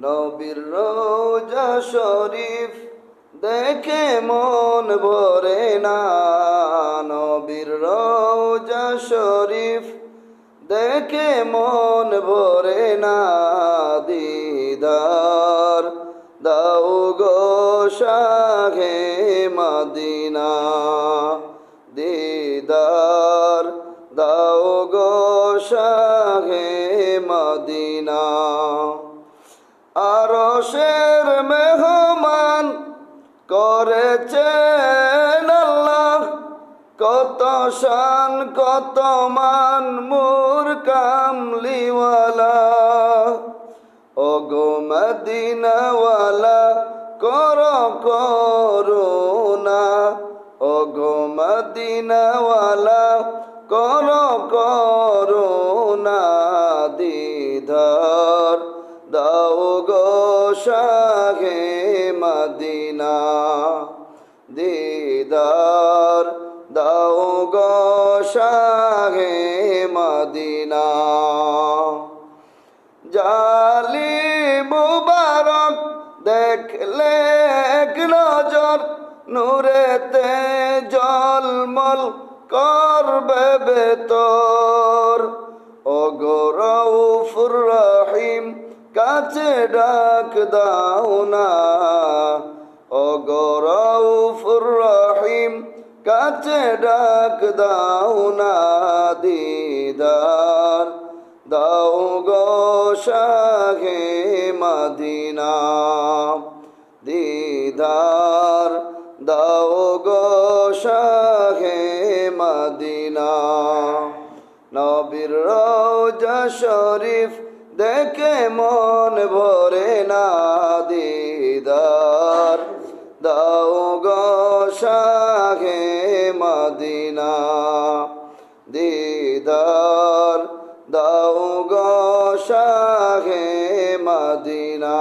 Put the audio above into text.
নবীর রোজা শরীফ দেখে মন ভরে না, নবীর রোজা শরীফ দেখে মন ভরে না। দিদার দাও গো শাহে মদিনা, দিদার দাও গো শাহে মদিনা। আরশের মেহমান করেছেন আল্লাহ, কত শান কত মান মোর কামলিওয়ালা। ওগো মদিনাওয়ালা কর করুণা, ওগো মদিনাওয়ালা কর করুণা। দিদার দাও গো শাহে মদিনা, দিদার দাও গো শাহে মদিনা। জালি মুবারক দেখলে এক নজর, নূরেতে জলমল করবে বেতর। ওগো রউফুর রহিম কাছে ডাক দাও না, ওগো রউফুর রহিম কাছে ডাক দাও না। দিদার দাও গো শাহে মদিনা, দিদার দাও গো শাহে মদিনা। নবীর রোজা শরীফ দেখে মন ভরে না, দিদার দাও গো শাহে মদিনা, দিদার দাও গো শাহে মদিনা।